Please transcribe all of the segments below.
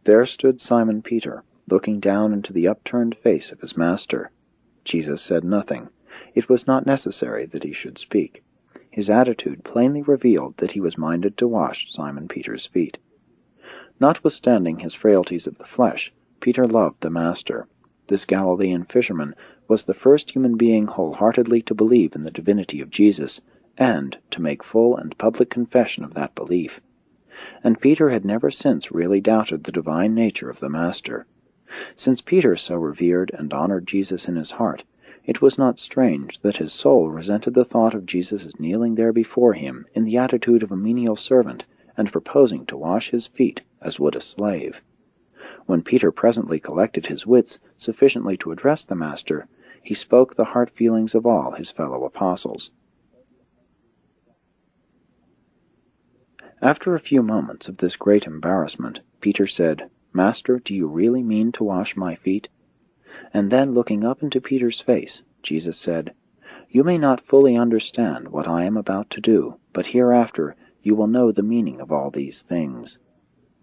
There stood Simon Peter, looking down into the upturned face of his master. Jesus said nothing. It was not necessary that he should speak. His attitude plainly revealed that he was minded to wash Simon Peter's feet. Notwithstanding his frailties of the flesh, Peter loved the Master. This Galilean fisherman was the first human being wholeheartedly to believe in the divinity of Jesus, and to make full and public confession of that belief. And Peter had never since really doubted the divine nature of the Master. Since Peter so revered and honored Jesus in his heart, it was not strange that his soul resented the thought of Jesus kneeling there before him in the attitude of a menial servant, and proposing to wash his feet as would a slave. When Peter presently collected his wits sufficiently to address the Master, he spoke the heart feelings of all his fellow apostles. After a few moments of this great embarrassment, Peter said, "Master, do you really mean to wash my feet?" And then, looking up into Peter's face, Jesus said, "You may not fully understand what I am about to do, but hereafter you will know the meaning of all these things."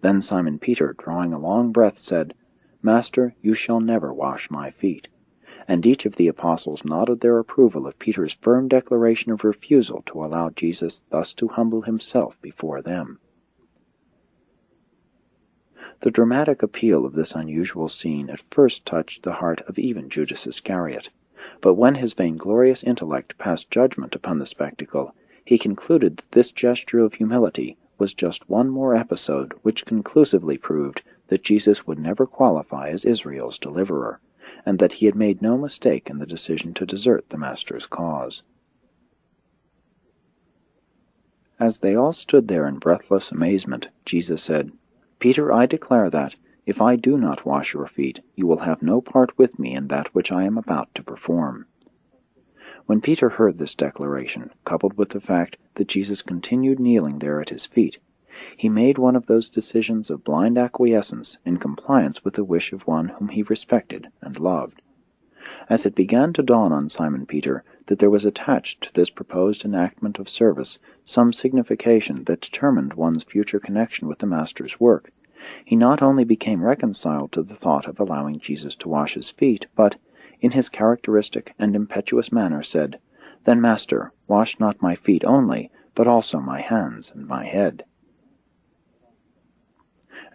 Then Simon Peter, drawing a long breath, said, "Master, you shall never wash my feet." And each of the apostles nodded their approval of Peter's firm declaration of refusal to allow Jesus thus to humble himself before them. The dramatic appeal of this unusual scene at first touched the heart of even Judas Iscariot, but when his vainglorious intellect passed judgment upon the spectacle, he concluded that this gesture of humility was just one more episode which conclusively proved that Jesus would never qualify as Israel's deliverer, and that he had made no mistake in the decision to desert the Master's cause. As they all stood there in breathless amazement, Jesus said, "Peter, I declare that, if I do not wash your feet, you will have no part with me in that which I am about to perform." When Peter heard this declaration, coupled with the fact that Jesus continued kneeling there at his feet, he made one of those decisions of blind acquiescence in compliance with the wish of one whom he respected and loved. As it began to dawn on Simon Peter that there was attached to this proposed enactment of service some signification that determined one's future connection with the Master's work, he not only became reconciled to the thought of allowing Jesus to wash his feet, but, in his characteristic and impetuous manner, said, "Then, Master, wash not my feet only, but also my hands and my head."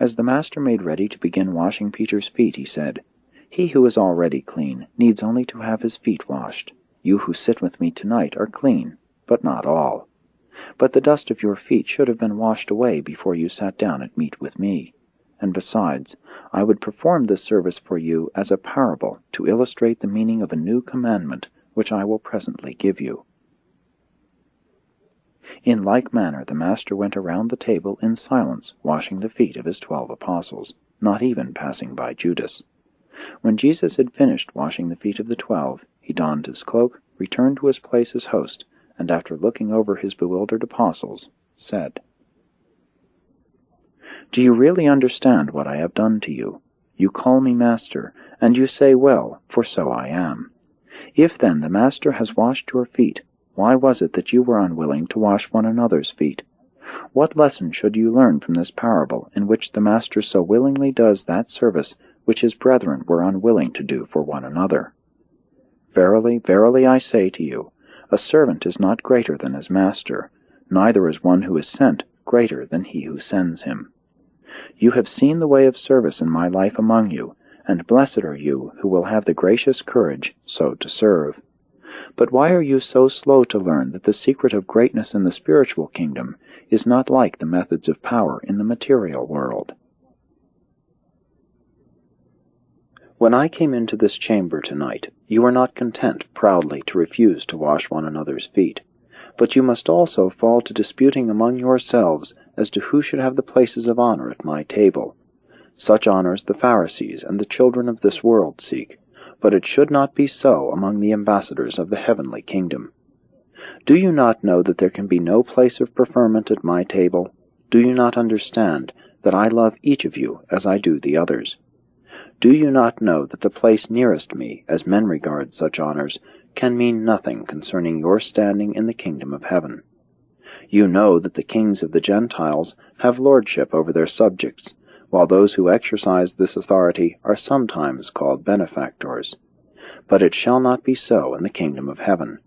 As the Master made ready to begin washing Peter's feet, he said, "He who is already clean needs only to have his feet washed. You who sit with me tonight are clean, but not all. But the dust of your feet should have been washed away before you sat down at meat with me. And besides, I would perform this service for you as a parable to illustrate the meaning of a new commandment which I will presently give you." In like manner the Master went around the table in silence, washing the feet of his 12 apostles, not even passing by Judas. When Jesus had finished washing the feet of the 12, he donned his cloak, returned to his place as host, and after looking over his bewildered apostles, said, "Do you really understand what I have done to you? You call me Master, and you say well, for so I am. If then the Master has washed your feet, why was it that you were unwilling to wash one another's feet? What lesson should you learn from this parable in which the Master so willingly does that service which his brethren were unwilling to do for one another? Verily, verily, I say to you, a servant is not greater than his master, neither is one who is sent greater than he who sends him. You have seen the way of service in my life among you, and blessed are you who will have the gracious courage so to serve. But why are you so slow to learn that the secret of greatness in the spiritual kingdom is not like the methods of power in the material world? When I came into this chamber tonight, you were not content proudly to refuse to wash one another's feet, but you must also fall to disputing among yourselves as to who should have the places of honor at my table. Such honors the Pharisees and the children of this world seek, but it should not be so among the ambassadors of the heavenly kingdom. Do you not know that there can be no place of preferment at my table? Do you not understand that I love each of you as I do the others? Do you not know that the place nearest me, as men regard such honors, can mean nothing concerning your standing in the kingdom of heaven? You know that the kings of the Gentiles have lordship over their subjects, while those who exercise this authority are sometimes called benefactors. But it shall not be so in the kingdom of heaven.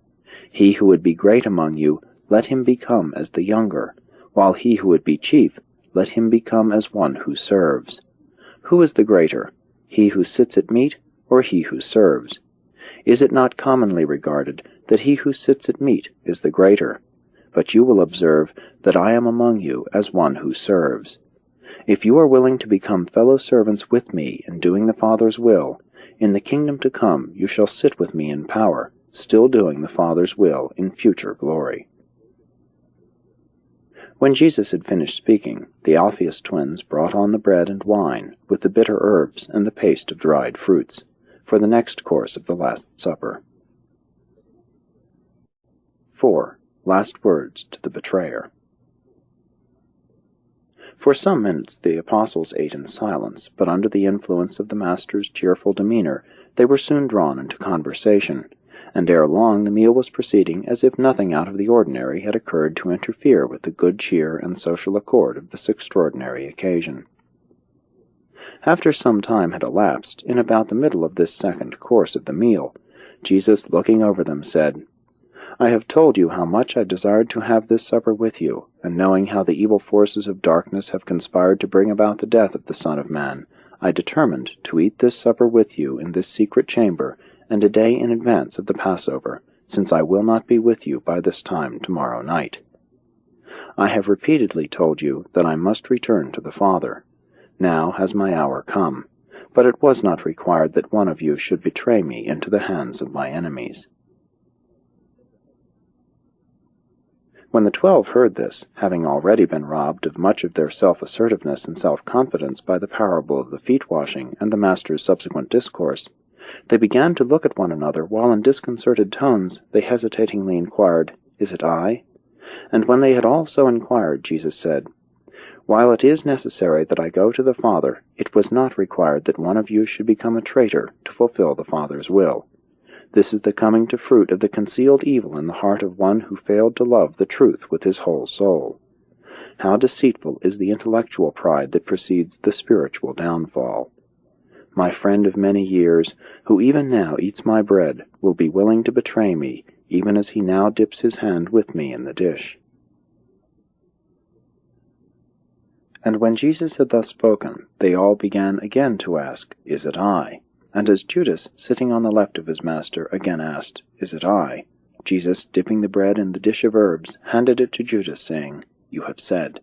He who would be great among you, let him become as the younger, while he who would be chief, let him become as one who serves. Who is the greater, he who sits at meat, or he who serves? Is it not commonly regarded that he who sits at meat is the greater? But you will observe that I am among you as one who serves. If you are willing to become fellow servants with me in doing the Father's will, in the kingdom to come you shall sit with me in power, still doing the Father's will in future glory. When Jesus had finished speaking, the Alphaeus twins brought on the bread and wine, with the bitter herbs and the paste of dried fruits, for the next course of the Last Supper. 4. Last words to the betrayer. For some minutes the apostles ate in silence, but under the influence of the Master's cheerful demeanor, they were soon drawn into conversation, and ere long the meal was proceeding as if nothing out of the ordinary had occurred to interfere with the good cheer and social accord of this extraordinary occasion. After some time had elapsed, in about the middle of this second course of the meal, Jesus, looking over them, said, I have told you how much I desired to have this supper with you, and knowing how the evil forces of darkness have conspired to bring about the death of the Son of Man, I determined to eat this supper with you in this secret chamber, and a day in advance of the Passover, since I will not be with you by this time tomorrow night. I have repeatedly told you that I must return to the Father. Now has my hour come, but it was not required that one of you should betray me into the hands of my enemies. When the 12 heard this, having already been robbed of much of their self-assertiveness and self-confidence by the parable of the feet-washing and the Master's subsequent discourse, they began to look at one another, while in disconcerted tones they hesitatingly inquired, Is it I? And when they had all so inquired, Jesus said, While it is necessary that I go to the Father, it was not required that one of you should become a traitor to fulfill the Father's will. This is the coming to fruit of the concealed evil in the heart of one who failed to love the truth with his whole soul. How deceitful is the intellectual pride that precedes the spiritual downfall. My friend of many years, who even now eats my bread, will be willing to betray me, even as he now dips his hand with me in the dish. And when Jesus had thus spoken, they all began again to ask, Is it I? And as Judas, sitting on the left of his Master, again asked, Is it I? Jesus, dipping the bread in the dish of herbs, handed it to Judas, saying, You have said.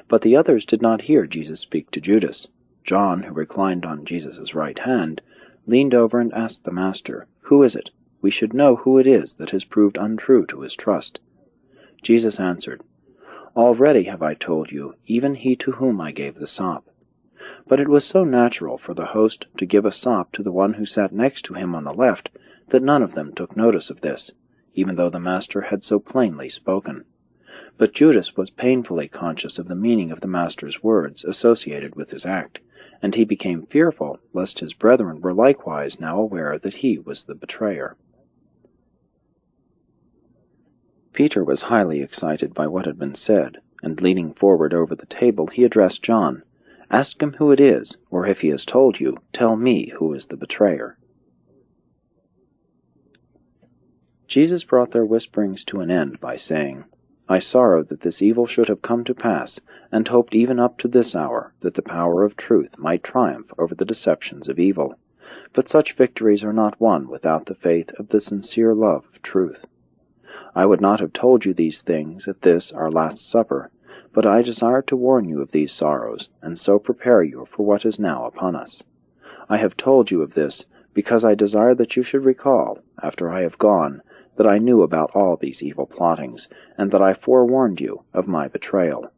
But the others did not hear Jesus speak to Judas. John, who reclined on Jesus' right hand, leaned over and asked the Master, Who is it? We should know who it is that has proved untrue to his trust. Jesus answered, Already have I told you, even he to whom I gave the sop. But it was so natural for the host to give a sop to the one who sat next to him on the left, that none of them took notice of this, even though the Master had so plainly spoken. But Judas was painfully conscious of the meaning of the Master's words associated with his act, and he became fearful lest his brethren were likewise now aware that he was the betrayer. Peter was highly excited by what had been said, and leaning forward over the table he addressed John. Ask him who it is, or if he has told you, tell me who is the betrayer. Jesus brought their whisperings to an end by saying, I sorrow that this evil should have come to pass, and hoped even up to this hour that the power of truth might triumph over the deceptions of evil. But such victories are not won without the faith of the sincere love of truth. I would not have told you these things at this our Last Supper, but I desire to warn you of these sorrows, and so prepare you for what is now upon us. I have told you of this, because I desire that you should recall, after I have gone, that I knew about all these evil plottings, and that I forewarned you of my betrayal.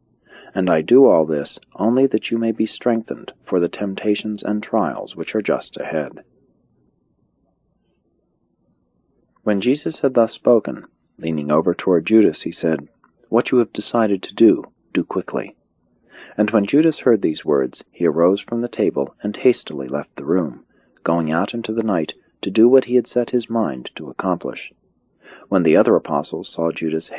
And I do all this only that you may be strengthened for the temptations and trials which are just ahead. When Jesus had thus spoken, leaning over toward Judas, he said, What you have decided to do quickly. And when Judas heard these words, he arose from the table and hastily left the room, going out into the night to do what he had set his mind to accomplish. When the other apostles saw Judas